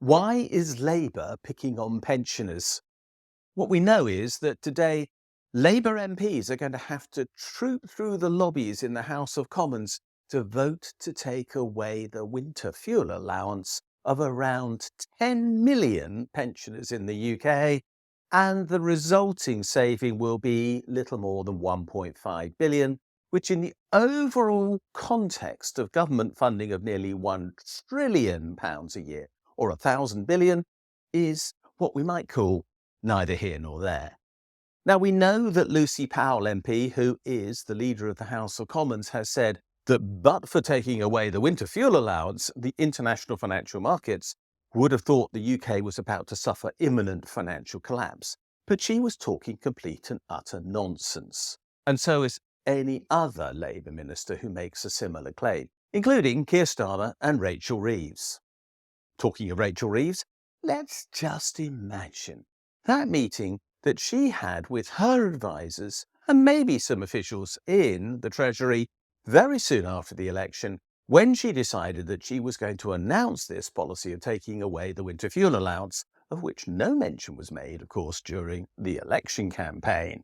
Why is Labour picking on pensioners? What we know is that today Labour MPs are going to have to troop through the lobbies in the House of Commons to vote to take away the winter fuel allowance of around 10 million pensioners in the UK, and the resulting saving will be little more than 1.5 billion, which in the overall context of government funding of nearly £1 trillion a year, or 1,000 billion, is what we might call neither here nor there. Now, we know that Lucy Powell MP, who is the leader of the House of Commons, has said that but for taking away the winter fuel allowance, the international financial markets would have thought the UK was about to suffer imminent financial collapse. But she was talking complete and utter nonsense. And so is any other Labour minister who makes a similar claim, including Keir Starmer and Rachel Reeves. Talking of Rachel Reeves, let's just imagine that meeting that she had with her advisors and maybe some officials in the Treasury very soon after the election, when she decided that she was going to announce this policy of taking away the winter fuel allowance, of which no mention was made, of course, during the election campaign.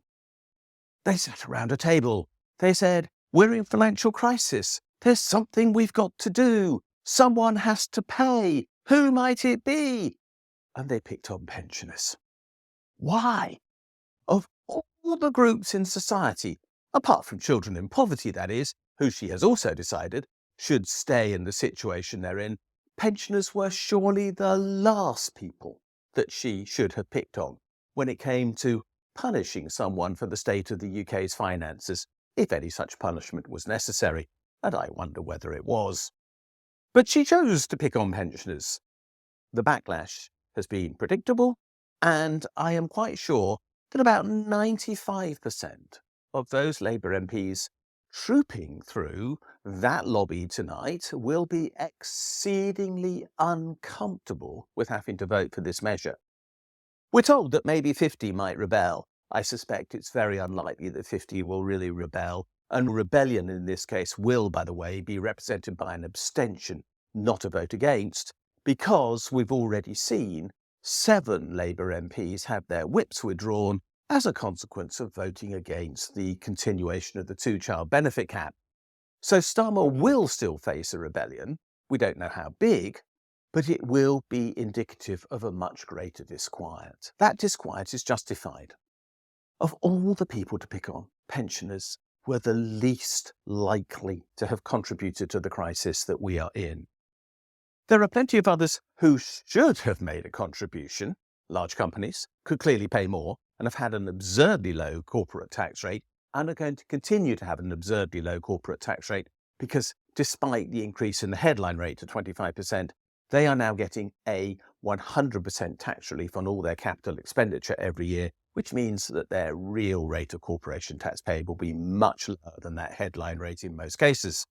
They sat around a table. They said, "We're in financial crisis. There's something we've got to do. Someone has to pay. Who might it be?" And they picked on pensioners. Why? Of all the groups in society, apart from children in poverty, that is, who she has also decided should stay in the situation they're in, pensioners were surely the last people that she should have picked on when it came to punishing someone for the state of the UK's finances, if any such punishment was necessary, and I wonder whether it was. But she chose to pick on pensioners. The backlash has been predictable, and I am quite sure that about 95% of those Labour MPs trooping through that lobby tonight will be exceedingly uncomfortable with having to vote for this measure. We're told that maybe 50 might rebel. I suspect it's very unlikely that 50 will really rebel, and rebellion in this case will, by the way, be represented by an abstention, not a vote against, because we've already seen 7 Labour MPs have their whips withdrawn as a consequence of voting against the continuation of the 2-child benefit cap. So Starmer will still face a rebellion. We don't know how big, but it will be indicative of a much greater disquiet. That disquiet is justified. Of all the people to pick on, pensioners were the least likely to have contributed to the crisis that we are in. There are plenty of others who should have made a contribution. Large companies could clearly pay more and have had an absurdly low corporate tax rate and are going to continue to have an absurdly low corporate tax rate because despite the increase in the headline rate to 25%, they are now getting a 100% tax relief on all their capital expenditure every year, which means that their real rate of corporation tax paid will be much lower than that headline rate in most cases.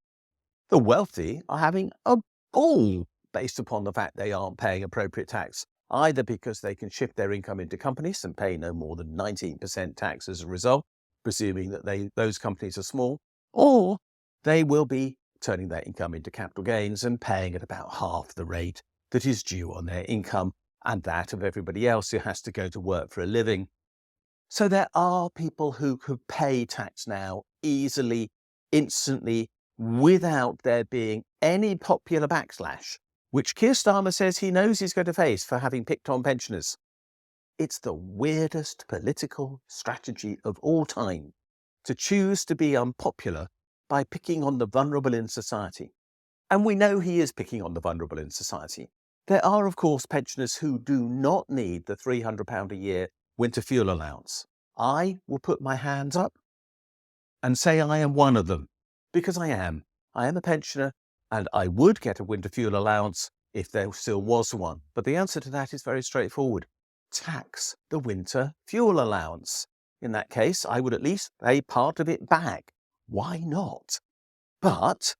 The wealthy are having a ball based upon the fact they aren't paying appropriate tax, either because they can shift their income into companies and pay no more than 19% tax as a result, presuming that those companies are small, or they will be turning their income into capital gains and paying at about half the rate that is due on their income and that of everybody else who has to go to work for a living. So there are people who could pay tax now easily, instantly, without there being any popular backlash, which Keir Starmer says he knows he's going to face for having picked on pensioners. It's the weirdest political strategy of all time to choose to be unpopular by picking on the vulnerable in society. And we know he is picking on the vulnerable in society. There are, of course, pensioners who do not need the £300 a year winter fuel allowance. I will put my hands up and say I am one of them, because I am. I am a pensioner and I would get a winter fuel allowance if there still was one. But the answer to that is very straightforward. Tax the winter fuel allowance. In that case, I would at least pay part of it back. Why not? But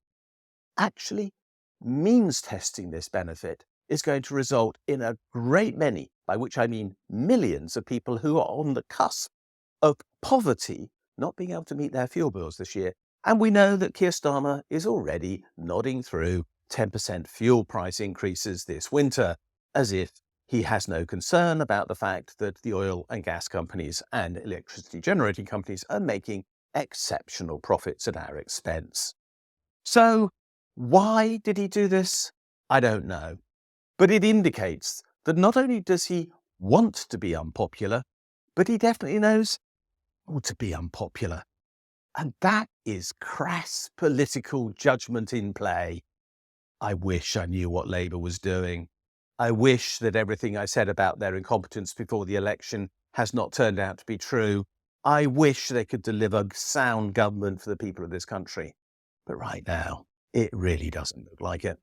actually, means testing this benefit is going to result in a great many, by which I mean millions of people who are on the cusp of poverty not being able to meet their fuel bills this year. And we know that Keir Starmer is already nodding through 10% fuel price increases this winter. as if he has no concern about the fact that the oil and gas companies and electricity generating companies are making exceptional profits at our expense. So, why did he do this? I don't know. But it indicates that not only does he want to be unpopular, but he definitely knows how to be unpopular. And that is crass political judgment in play. I wish I knew what Labour was doing. I wish that everything I said about their incompetence before the election has not turned out to be true. I wish they could deliver sound government for the people of this country. But right now, it really doesn't look like it.